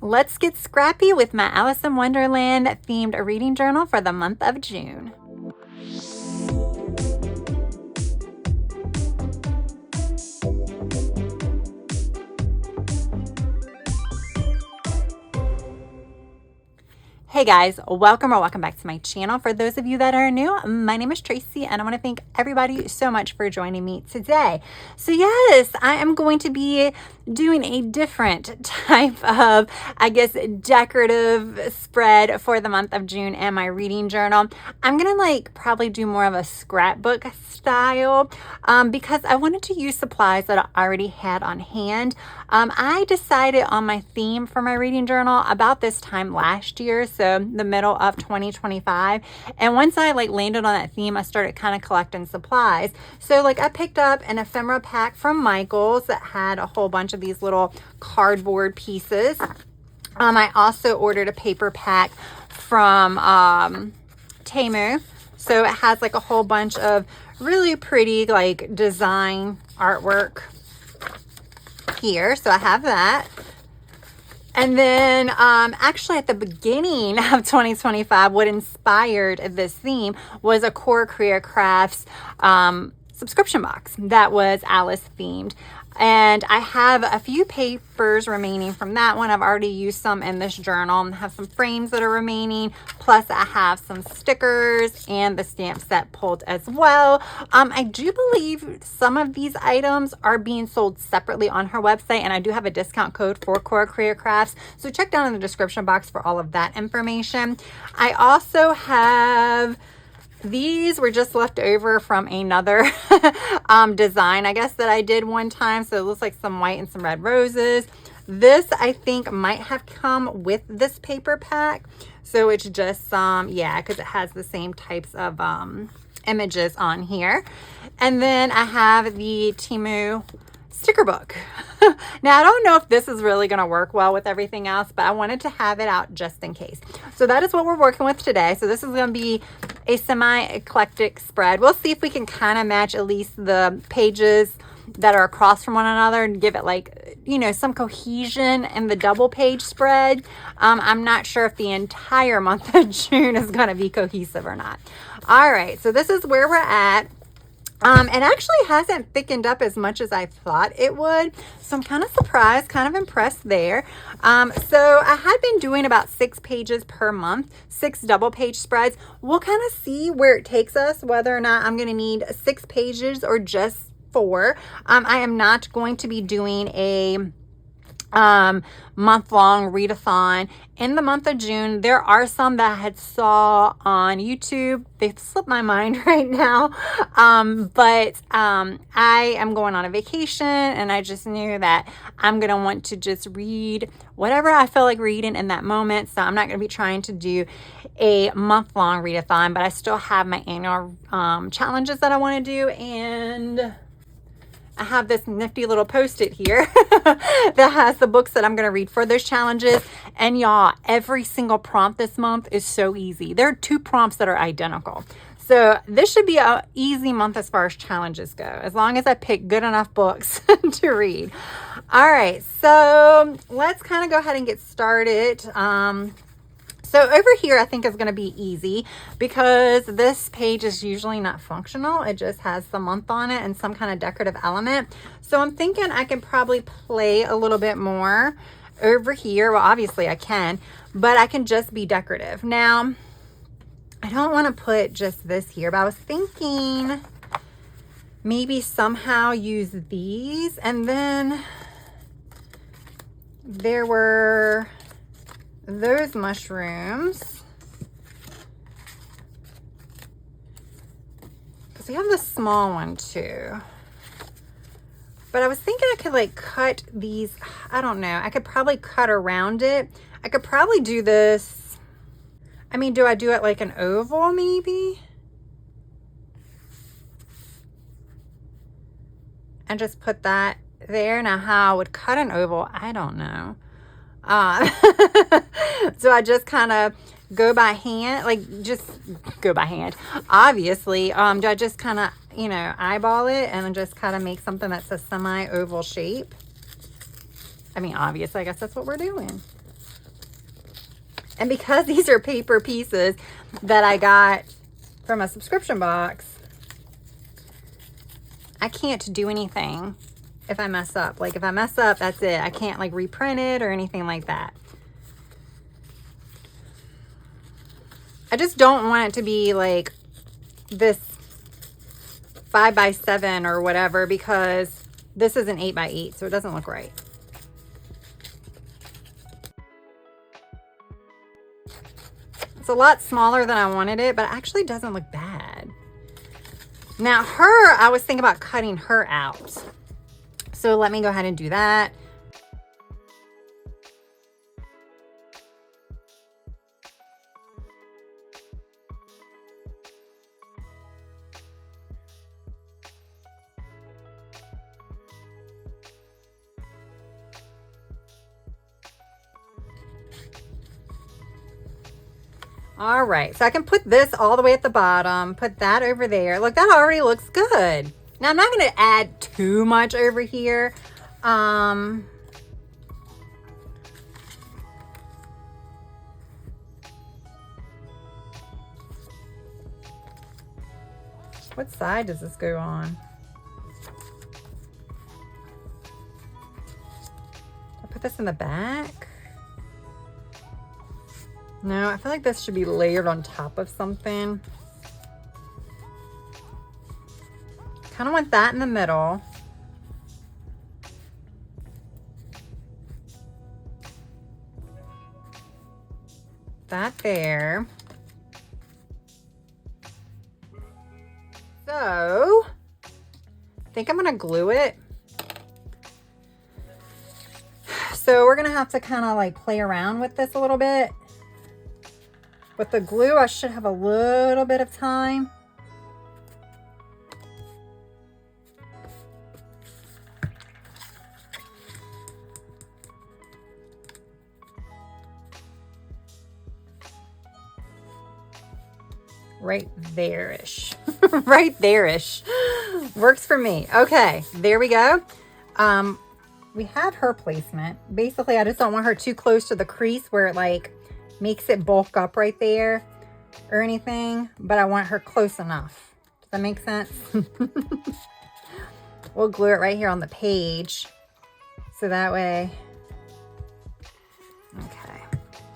Let's get scrappy with my Alice in Wonderland themed reading journal for the month of June. Hey guys, welcome back to my channel. For those of you that are new, my name is Tracy and I want to thank everybody so much for joining me today. So yes, I am going to be doing a different type of, I guess, decorative spread for the month of June and my reading journal. I'm gonna probably do more of a scrapbook style because I wanted to use supplies that I already had on hand. I decided on my theme for my reading journal about this time last year, so the middle of 2025. And once I landed on that theme, I started kind of collecting supplies. So I picked up an ephemera pack from Michael's that had a whole bunch of these little cardboard pieces. I also ordered a paper pack from Temu. So it has a whole bunch of really pretty design artwork here. So I have that. And then actually at the beginning of 2025, what inspired this theme was a Core Career Crafts subscription box that was Alice themed. And I have a few papers remaining from that one. I've already used some in this journal. I have some frames that are remaining. Plus I have some stickers and the stamp set pulled as well. I do believe some of these items are being sold separately on her website, and I do have a discount code for Core Career Crafts. So check down in the description box for all of that information. I also have, these were just left over from another design, I guess, that I did one time. So it looks like some white and some red roses. This, I think, might have come with this paper pack. So it's just yeah, because it has the same types of images on here. And then I have the Temu sticker book. Now, I don't know if this is really going to work well with everything else, but I wanted to have it out just in case. So that is what we're working with today. So this is going to be a semi-eclectic spread. We'll see if we can kind of match at least the pages that are across from one another and give it some cohesion in the double page spread. I'm not sure if the entire month of June is going to be cohesive or not. All right, so this is where we're at. It actually hasn't thickened up as much as I thought it would. So I'm kind of surprised, kind of impressed there. So I had been doing about 6 pages per month, 6 double page spreads. We'll kind of see where it takes us, whether or not I'm going to need 6 pages or just 4. I am not going to be doing a month-long readathon in the month of June. There are some that I had saw on YouTube. They slipped my mind right now. But I am going on a vacation, and I just knew that I'm going to want to just read whatever I feel like reading in that moment. So I'm not going to be trying to do a month-long readathon, but I still have my annual challenges that I want to do. And I have this nifty little post-it here that has the books that I'm going to read for those challenges. And y'all, every single prompt this month is so easy. There are 2 prompts that are identical. So this should be an easy month as far as challenges go, as long as I pick good enough books to read. All right, so let's kind of go ahead and get started. So over here, I think is going to be easy because this page is usually not functional. It just has the month on it and some kind of decorative element. So I'm thinking I can probably play a little bit more over here. Well, obviously I can, but I can just be decorative. Now, I don't want to put just this here, but I was thinking maybe somehow use these. And then there were those mushrooms, because we have the small one too. But I was thinking I could cut these, I don't know, I could probably cut around it. I could probably do this, I mean, do I do it like an oval maybe? And just put that there. Now how I would cut an oval, I don't know. So I just kind of go by hand, just go by hand, obviously. Do I just kind of, eyeball it and just kind of make something that's a semi-oval shape? I mean, obviously, I guess that's what we're doing. And because these are paper pieces that I got from a subscription box, I can't do anything if I mess up. Like if I mess up, that's it. I can't like reprint it or anything like that. I just don't want it to be like this 5x7 or whatever, because this is an 8x8, so it doesn't look right. It's a lot smaller than I wanted it, but it actually doesn't look bad. Now I was thinking about cutting her out. So let me go ahead and do that. All right, so I can put this all the way at the bottom, put that over there. Look, that already looks good. Now I'm not going to add too much over here. What side does this go on? I put this in the back. No, I feel like this should be layered on top of something. Kind of want that in the middle. That there. So, I think I'm gonna glue it. So we're gonna have to kind of like play around with this a little bit. With the glue, I should have a little bit of time. Right there-ish. Right there-ish. Works for me. Okay, there we go. We have her placement. Basically, I just don't want her too close to the crease where it like makes it bulk up right there or anything, but I want her close enough. Does that make sense? We'll glue it right here on the page. So that way, okay,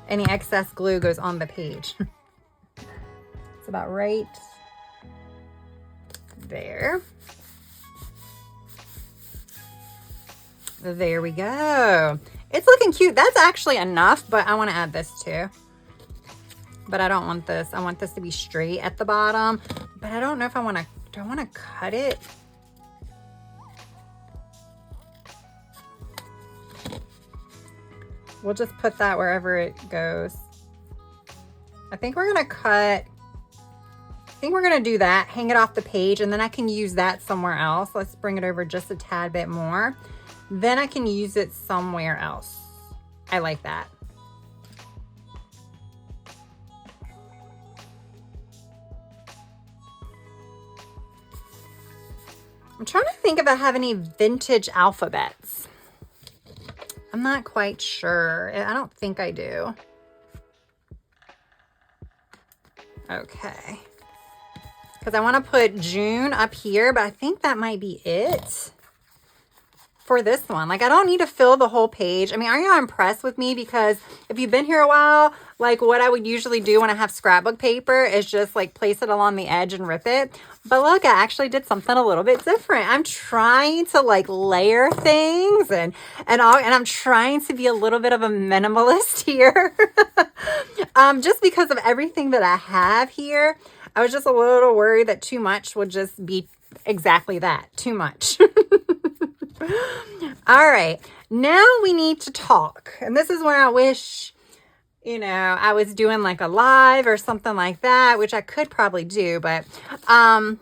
any excess glue goes on the page. It's about right there. There we go. It's looking cute. That's actually enough, but I want to add this too. But I don't want this. I want this to be straight at the bottom. But I don't know if I want to, do I want to cut it? We'll just put that wherever it goes. I think we're going to cut, I think we're going to do that, hang it off the page, and then I can use that somewhere else. Let's bring it over just a tad bit more. Then I can use it somewhere else. I like that. I'm trying to think if I have any vintage alphabets. I'm not quite sure. I don't think I do. Okay. Because I want to put June up here, but I think that might be it for this one. Like, I don't need to fill the whole page. I mean, are you impressed with me? Because if you've been here a while, like what I would usually do when I have scrapbook paper is just like place it along the edge and rip it. But look, I actually did something a little bit different. I'm trying to like layer things and I'm trying to be a little bit of a minimalist here. Just because of everything that I have here, I was just a little worried that too much would just be exactly that, too much. All right, now we need to talk. And this is when I wish, you know, I was doing like a live or something like that, which I could probably do, but yeah,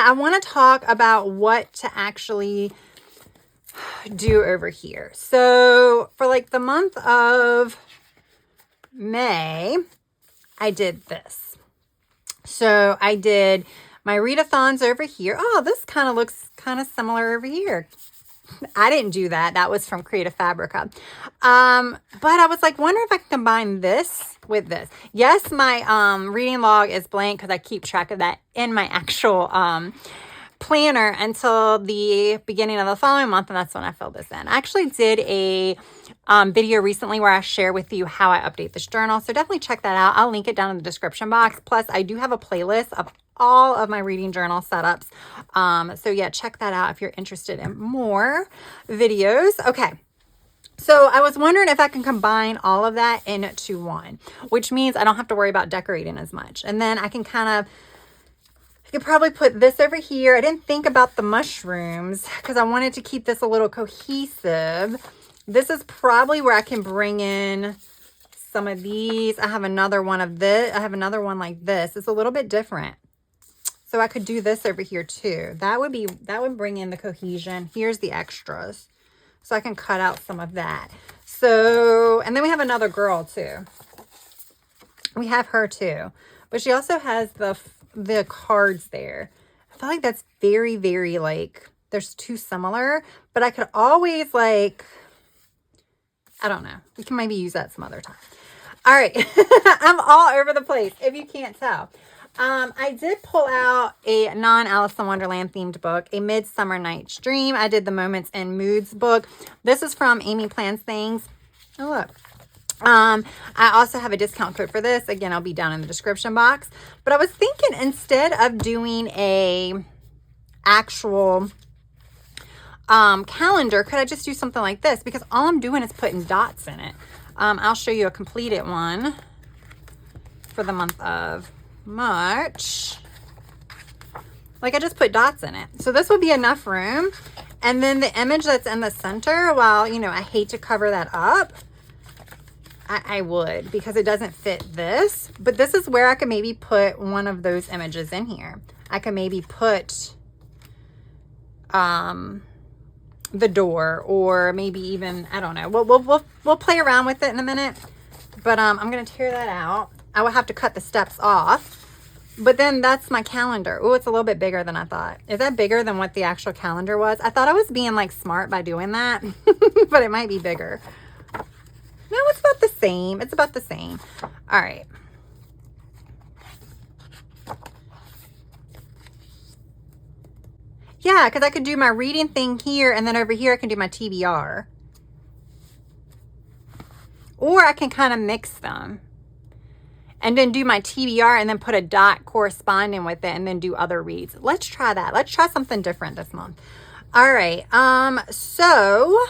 I want to talk about what to actually do over here. So for like the month of May, I did this. So I did my readathons over here. Oh, this kind of looks kind of similar over here. I didn't do that. That was from Creative Fabrica. But I was like, wonder if I can combine this with this. Yes, my reading log is blank because I keep track of that in my actual planner until the beginning of the following month, and that's when I filled this in. I actually did a video recently where I share with you how I update this journal, so definitely check that out. I'll link it down in the description box. Plus, I do have a playlist of all of my reading journal setups. So yeah, check that out if you're interested in more videos. Okay. So I was wondering if I can combine all of that into one, which means I don't have to worry about decorating as much. And then I can I could probably put this over here. I didn't think about the mushrooms because I wanted to keep this a little cohesive. This is probably where I can bring in some of these. I have another one of this. I have another one like this. It's a little bit different. So I could do this over here too. That would bring in the cohesion. Here's the extras. So I can cut out some of that. So, and then we have another girl too. We have her too. But she also has the cards there. I feel like that's very, very like, there's two similar, but I could always like, I don't know. We can maybe use that some other time. All right. I'm all over the place if you can't tell. I did pull out a non-Alice in Wonderland themed book, A Midsummer Night's Dream. I did the Moments and Moods book. This is from Amy Plans Things. Oh, look. I also have a discount code for this. Again, I'll be down in the description box. But I was thinking instead of doing a actual calendar, could I just do something like this? Because all I'm doing is putting dots in it. I'll show you a completed one for the month of March. Like I just put dots in it. So this would be enough room. And then the image that's in the center, while, you know, I hate to cover that up, I would, because it doesn't fit this. But this is where I could maybe put one of those images in here. I could maybe put the door, or maybe even, I don't know. We'll play around with it in a minute. But I'm going to tear that out. I will have to cut the steps off. But then that's my calendar. Oh, it's a little bit bigger than I thought. Is that bigger than what the actual calendar was? I thought I was being like smart by doing that, but it might be bigger. No, it's about the same. It's about the same. All right. Yeah, because I could do my reading thing here, and then over here I can do my TBR. Or I can kind of mix them. And then do my TBR and then put a dot corresponding with it and then do other reads. Let's try that. Let's try something different this month. All right. So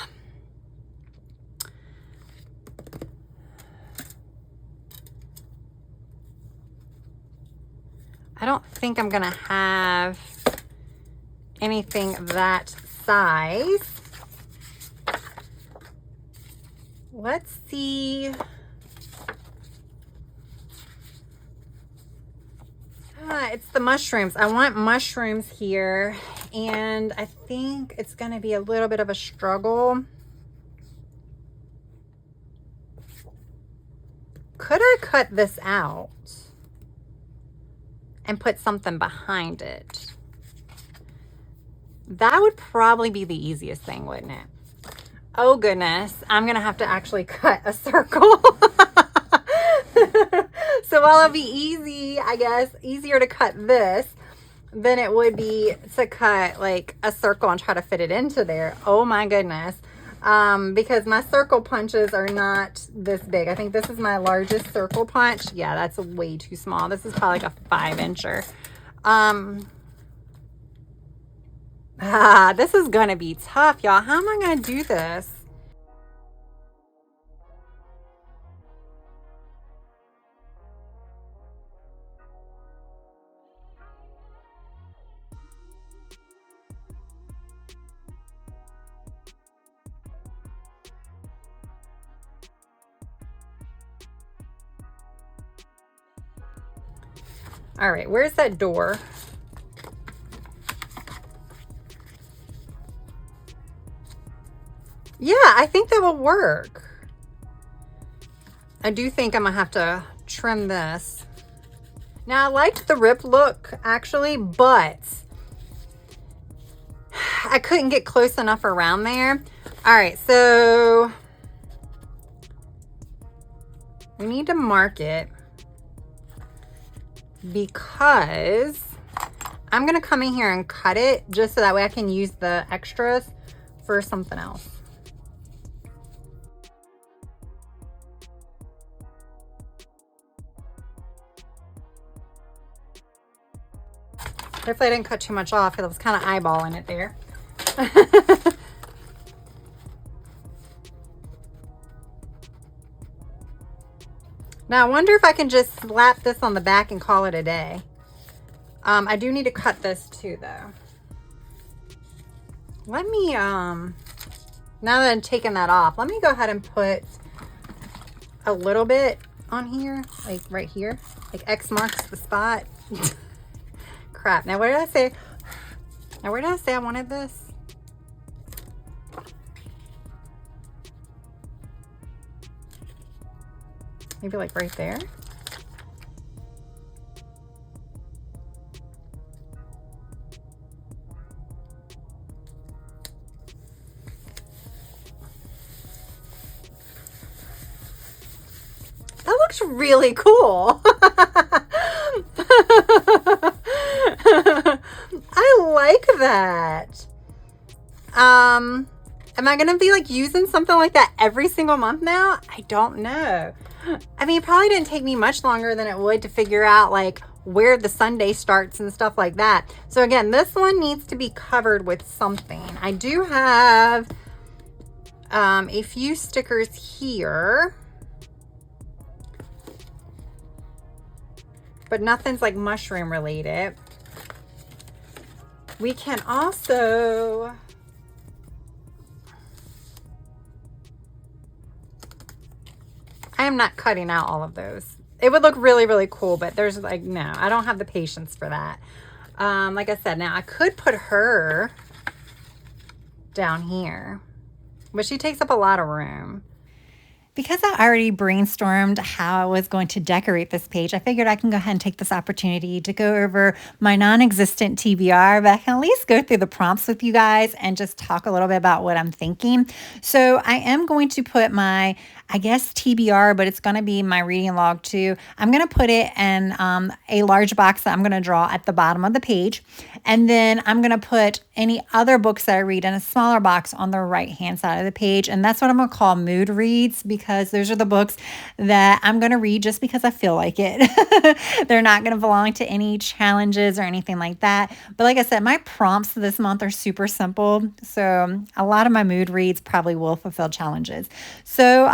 I don't think I'm going to have anything that size. Let's see. It's the mushrooms. I want mushrooms here, and I think it's going to be a little bit of a struggle. Could I cut this out and put something behind it? That would probably be the easiest thing, wouldn't it? Oh goodness, I'm going to have to actually cut a circle. So while it'll be easy, I guess, easier to cut this than it would be to cut like a circle and try to fit it into there. Oh my goodness. Because my circle punches are not this big. I think this is my largest circle punch. Yeah, that's way too small. This is probably like a 5-incher. This is gonna be tough, y'all. How am I gonna do this? All right, where's that door? Yeah, I think that will work. I do think I'm gonna have to trim this. Now, I liked the rip look actually, but I couldn't get close enough around there. All right, so we need to mark it because I'm gonna come in here and cut it just so that way I can use the extras for something else. Hopefully I didn't cut too much off because I was kind of eyeballing it there. Now I wonder if I can just slap this on the back and call it a day. I do need to cut this too though. Let me, now that I'm taking that off, let me go ahead and put a little bit on here, like right here, like X marks the spot. Crap. Now, what did I say? Now, where did I say I wanted this? Maybe like right there. That looks really cool. I like that. Am I gonna be like using something like that every single month now? I don't know. I mean, it probably didn't take me much longer than it would to figure out like where the Sunday starts and stuff like that. So again, this one needs to be covered with something. I do have a few stickers here, but nothing's like mushroom related. We can also, I am not cutting out all of those. It would look really, really cool, but there's like, no, I don't have the patience for that. Like I said, now I could put her down here, but she takes up a lot of room. Because I already brainstormed how I was going to decorate this page, I figured I can go ahead and take this opportunity to go over my non-existent TBR, but I can at least go through the prompts with you guys and just talk a little bit about what I'm thinking. So I am going to put my, I guess, TBR, but it's going to be my reading log too. I'm going to put it in a large box that I'm going to draw at the bottom of the page. And then I'm going to put any other books that I read in a smaller box on the right-hand side of the page. And that's what I'm going to call mood reads, because those are the books that I'm going to read just because I feel like it. They're not going to belong to any challenges or anything like that. But like I said, my prompts this month are super simple. So a lot of my mood reads probably will fulfill challenges. So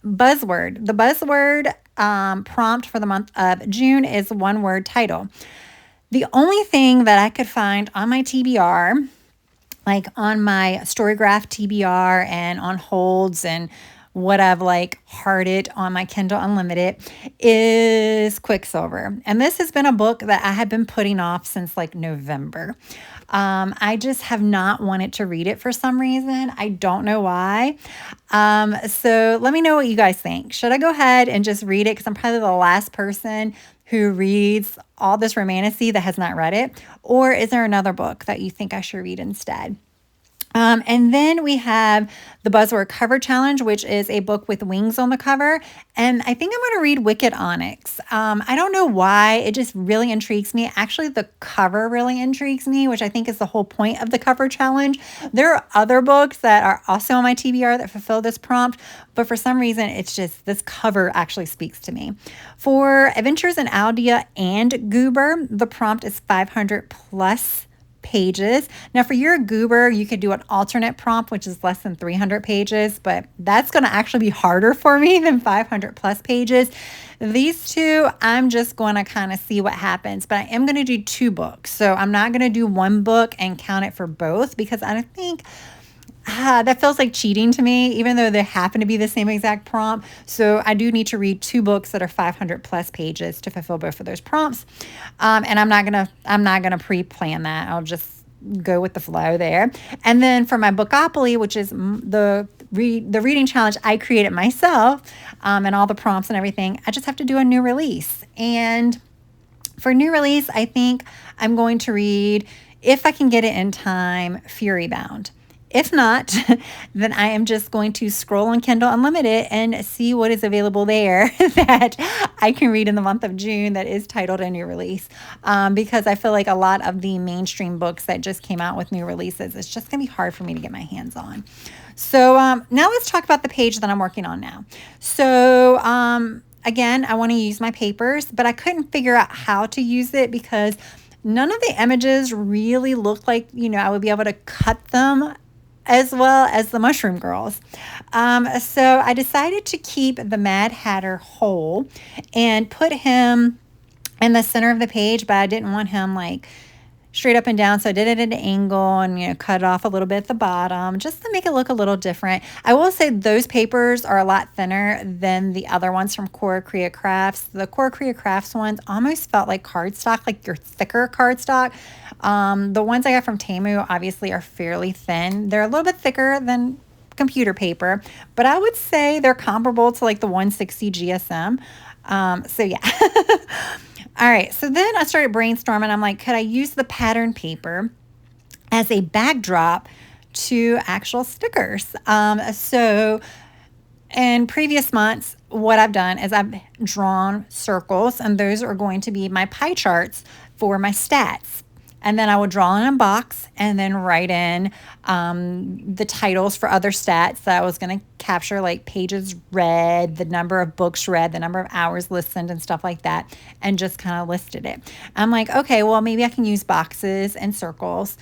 buzzword. The buzzword prompt for the month of June is one word title. The only thing that I could find on my TBR, like on my Storygraph TBR and on holds and what I've like hearted on my Kindle Unlimited, is Quicksilver. And this has been a book that I have been putting off since like November. I just have not wanted to read it for some reason. I don't know why. So let me know what you guys think. Should I go ahead and just read it? Because I'm probably the last person who reads all this romantasy that has not read it. Or is there another book that you think I should read instead? And then we have the Buzzword Cover Challenge, which is a book with wings on the cover. And I think I'm going to read Wicked Onyx. I don't know why. It just really intrigues me. Actually, the cover really intrigues me, which I think is the whole point of the cover challenge. There are other books that are also on my TBR that fulfill this prompt, but for some reason, it's just this cover actually speaks to me. For Adventures in Aldea and Goober, the prompt is 500 plus pages. Now for your goober, you could do an alternate prompt, which is less than 300 pages, but that's going to actually be harder for me than 500 plus pages. These two, I'm just going to kind of see what happens, but I am going to do 2 books. So I'm not going to do 1 book and count it for both, because I think that feels like cheating to me, even though they happen to be the same exact prompt. So I do need to read 2 books that are 500 plus pages to fulfill both of those prompts. And I'm not gonna pre-plan that. I'll just go with the flow there. And then for my Bookopoly, which is the reading challenge I created myself, and all the prompts and everything, I just have to do a new release. And for new release, I think I'm going to read if I can get it in time, Fury bound. If not, then I am just going to scroll on Kindle Unlimited and see what is available there that I can read in the month of June that is titled a new release. Because I feel like a lot of the mainstream books that just came out with new releases, it's just going to be hard for me to get my hands on. So now let's talk about the page that I'm working on now. So again, I want to use my papers, but I couldn't figure out how to use it because none of the images really looked like, I would be able to cut them as well as the Mushroom Girls. So I decided to keep the Mad Hatter whole and put him in the center of the page, but I didn't want him like straight up and down. So I did it at an angle and, cut it off a little bit at the bottom just to make it look a little different. I will say those papers are a lot thinner than the other ones from Core Create Crafts. The Core Create Crafts ones almost felt like cardstock, like your thicker cardstock. The ones I got from Temu obviously are fairly thin. They're a little bit thicker than computer paper, but I would say they're comparable to like the 160 GSM. So yeah. All right, so then I started brainstorming. I'm like, could I use the pattern paper as a backdrop to actual stickers? So in previous months, what I've done is I've drawn circles, and those are going to be my pie charts for my stats. And then I would draw in a box and then write in the titles for other stats that I was going to capture, like pages read, the number of books read, the number of hours listened, and stuff like that, and just kind of listed it. I'm like, okay, well, maybe I can use boxes and circles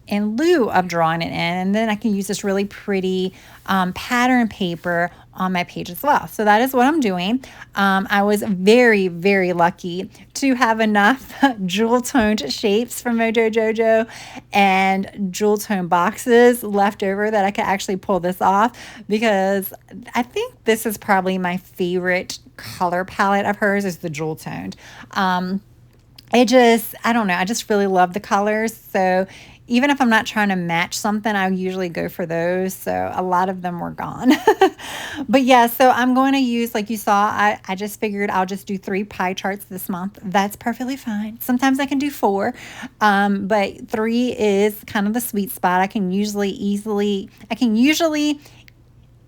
in lieu of drawing it in, and then I can use this really pretty pattern paper on my page as well. So that is what I'm doing. I was very, very lucky to have enough jewel toned shapes from Mojo Jojo and jewel tone boxes left over that I could actually pull this off, because I think this is probably my favorite color palette of hers is the jewel toned. I don't know, I just really love the colors. So even if I'm not trying to match something, I usually go for those. So a lot of them were gone. But yeah, so I'm going to use, like you saw, I just figured I'll just do 3 pie charts this month. That's perfectly fine. Sometimes I can do 4, but 3 is kind of the sweet spot. I can usually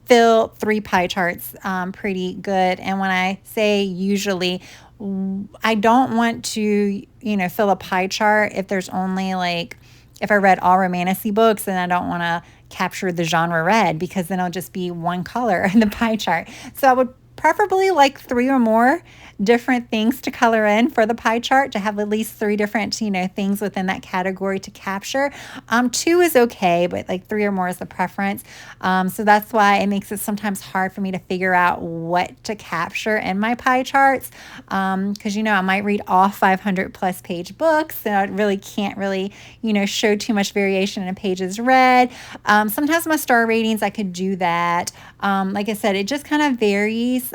fill 3 pie charts pretty good. And when I say usually, I don't want to, fill a pie chart if there's only like, if I read all romantasy books, then I don't want to capture the genre read, because then it'll just be one color in the pie chart. So I would preferably like 3 or more different things to color in for the pie chart, to have at least 3 different, things within that category to capture. 2 is okay, but like 3 or more is the preference. So that's why it makes it sometimes hard for me to figure out what to capture in my pie charts. Because, I might read all 500 plus page books, and I really can't show too much variation in pages read. Sometimes my star ratings, I could do that. Like I said, it just kind of varies.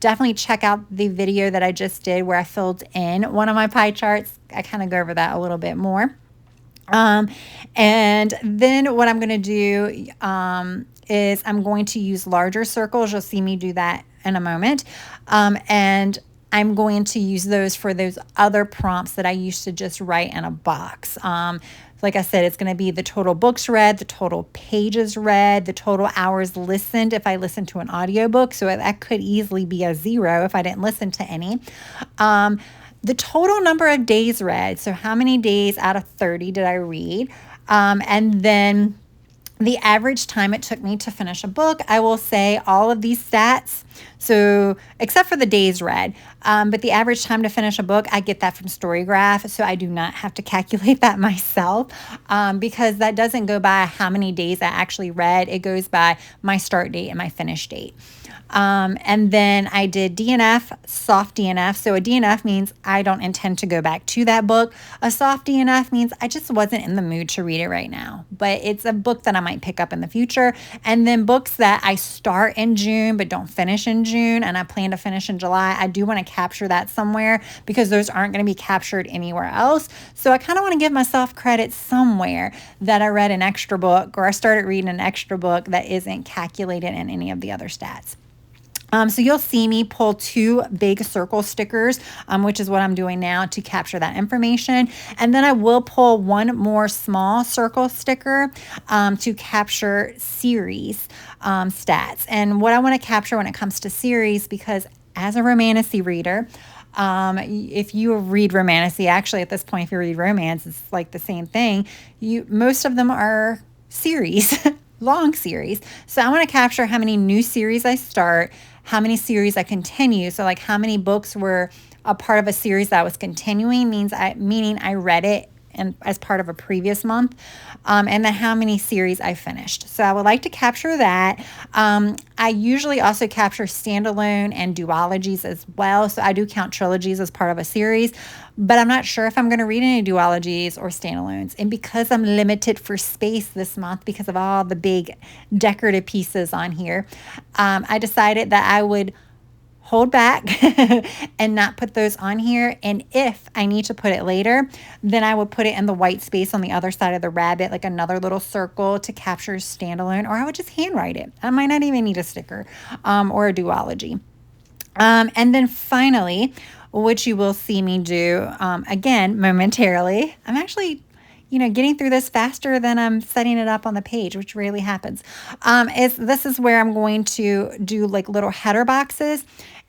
Definitely check out the video that I just did where I filled in one of my pie charts. I kind of go over that a little bit more. And then what I'm going to do is I'm going to use larger circles. You'll see me do that in a moment. And I'm going to use those for those other prompts that I used to just write in a box. Like I said, it's going to be the total books read, the total pages read, the total hours listened if I listen to an audiobook. So that could easily be a 0 if I didn't listen to any. The total number of days read. So how many days out of 30 did I read? And then the average time it took me to finish a book. I will say all of these stats, so except for the days read, but the average time to finish a book, I get that from Storygraph, so I do not have to calculate that myself, because that doesn't go by how many days I actually read. It goes by my start date and my finish date. And then I did DNF, soft DNF. So a DNF means I don't intend to go back to that book. A soft DNF means I just wasn't in the mood to read it right now, but it's a book that I might pick up in the future. And then books that I start in June but don't finish in June and I plan to finish in July, I do want to capture that somewhere, because those aren't going to be captured anywhere else. So I kind of want to give myself credit somewhere that I read an extra book, or I started reading an extra book that isn't calculated in any of the other stats. So you'll see me pull 2 big circle stickers, which is what I'm doing now to capture that information. And then I will pull 1 more small circle sticker to capture series stats. And what I want to capture when it comes to series, because as a romantasy reader, if you read romantasy, actually at this point, if you read romance, it's like the same thing. Most of them are series, long series. So I want to capture how many new series I start, how many series I continue. So like how many books were a part of a series that was continuing, meaning I read it and as part of a previous month, and then how many series I finished. So I would like to capture that. I usually also capture standalone and duologies as well. So I do count trilogies as part of a series, but I'm not sure if I'm going to read any duologies or standalones. And because I'm limited for space this month because of all the big decorative pieces on here, I decided that I would hold back and not put those on here. And if I need to put it later, then I would put it in the white space on the other side of the rabbit, like another little circle to capture standalone, or I would just handwrite it. I might not even need a sticker or a duology. And then finally, which you will see me do again momentarily. I'm actually getting through this faster than I'm setting it up on the page, which rarely happens. This is where I'm going to do like little header boxes,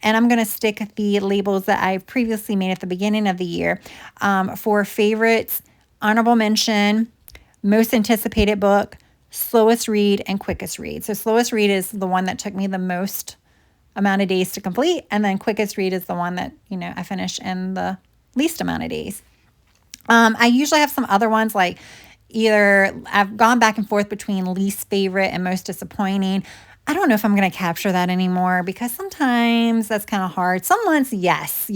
and I'm going to stick the labels that I've previously made at the beginning of the year for favorites, honorable mention, most anticipated book, slowest read, and quickest read. So slowest read is the one that took me the most amount of days to complete, and then quickest read is the one that I finish in the least amount of days. I usually have some other ones, like either I've gone back and forth between least favorite and most disappointing. I don't know if I'm going to capture that anymore because sometimes that's kind of hard. Some months, yes.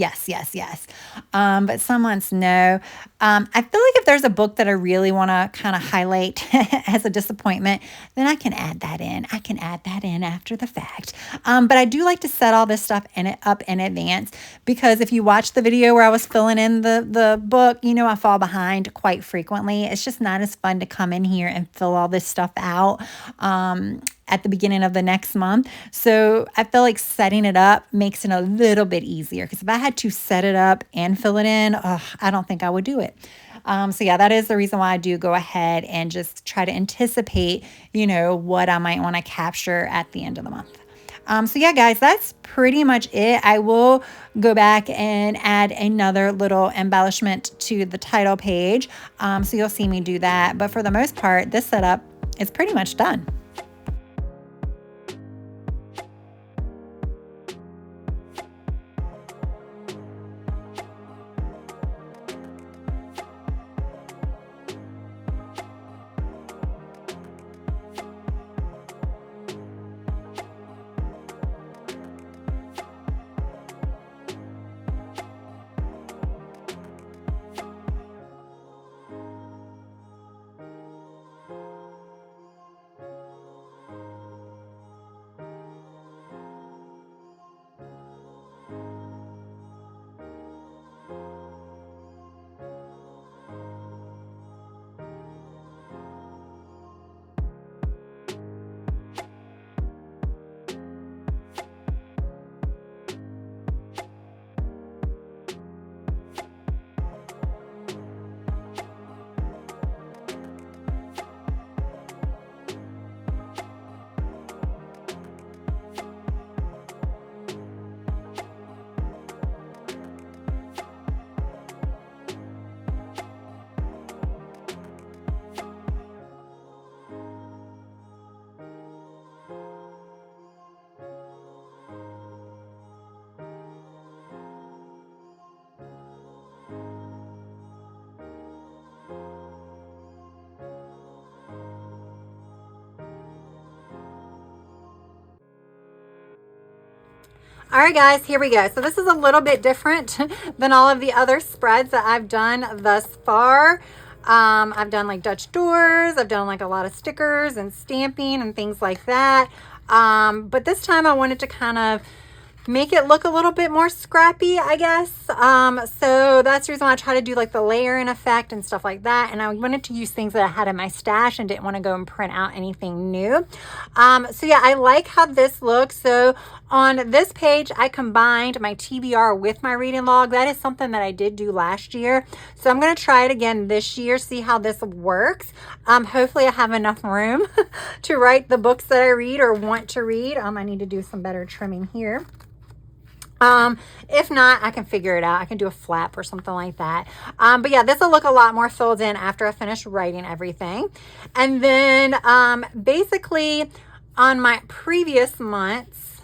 But some months, no. I feel like if there's a book that I really want to kind of highlight as a disappointment, then I can add that in. I can add that in after the fact. But I do like to set all this stuff up in advance, because if you watch the video where I was filling in the book, I fall behind quite frequently. It's just not as fun to come in here and fill all this stuff out at the beginning of the next month. So I feel like setting it up makes it a little bit easier, because if I had to set it up and fill it in, I don't think I would do it. So yeah, that is the reason why I do go ahead and just try to anticipate, what I might want to capture at the end of the month. So yeah, guys, that's pretty much it. I will go back and add another little embellishment to the title page. So you'll see me do that. But for the most part, this setup is pretty much done. All right, guys, here we go. So this is a little bit different than all of the other spreads that I've done thus far. I've done like Dutch doors. I've done like a lot of stickers and stamping and things like that. But this time I wanted to kind of make it look a little bit more scrappy, I guess. So that's the reason why I try to do like the layering effect and stuff like that. And I wanted to use things that I had in my stash and didn't want to go and print out anything new. So yeah, I like how this looks. So on this page, I combined my TBR with my reading log. That is something that I did do last year. So I'm going to try it again this year, see how this works. Hopefully I have enough room to write the books that I read or want to read. I need to do some better trimming here. If not, I can figure it out. I can do a flap or something like that. But yeah, this will look a lot more filled in after I finish writing everything. And then, basically on my previous months,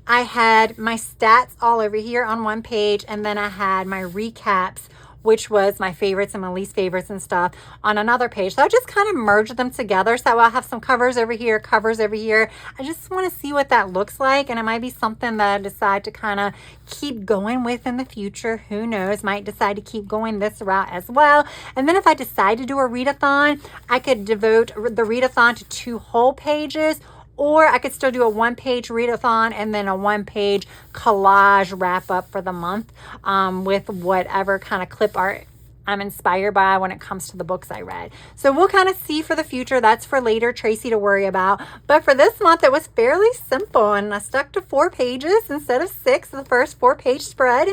I had my stats all over here on one page, and then I had my recaps, which was my favorites and my least favorites and stuff, on another page. So I just kind of merged them together. So I'll have some covers over here, covers over here. I just want to see what that looks like. And it might be something that I decide to kind of keep going with in the future. Who knows? Might decide to keep going this route as well. And then if I decide to do a readathon, I could devote the readathon to 2 whole pages, or I could still do a 1-page readathon and then a 1-page collage wrap up for the month, with whatever kind of clip art I'm inspired by when it comes to the books I read. So we'll kind of see for the future. That's for later, Tracy, to worry about. But for this month, it was fairly simple, and I stuck to 4 pages instead of 6, the first 4-page spread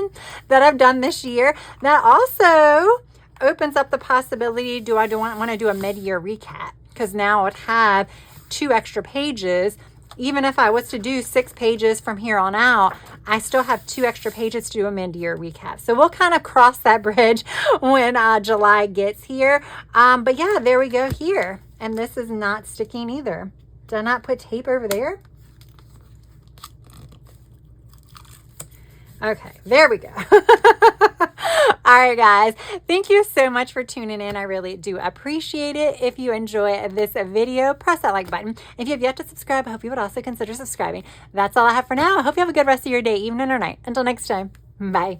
that I've done this year. That also opens up the possibility, do I want to do a mid-year recap? Because now I would have 2 extra pages. Even if I was to do 6 pages from here on out, I still have 2 extra pages to do a mid-year recap. So we'll kind of cross that bridge when July gets here. But yeah, there we go here. And this is not sticking either. Did I not put tape over there? Okay, there we go. All right, guys, thank you so much for tuning in. I really do appreciate it. If you enjoy this video, press that like button. If you have yet to subscribe, I hope you would also consider subscribing. That's all I have for now. I hope you have a good rest of your day, evening or night. Until next time, bye.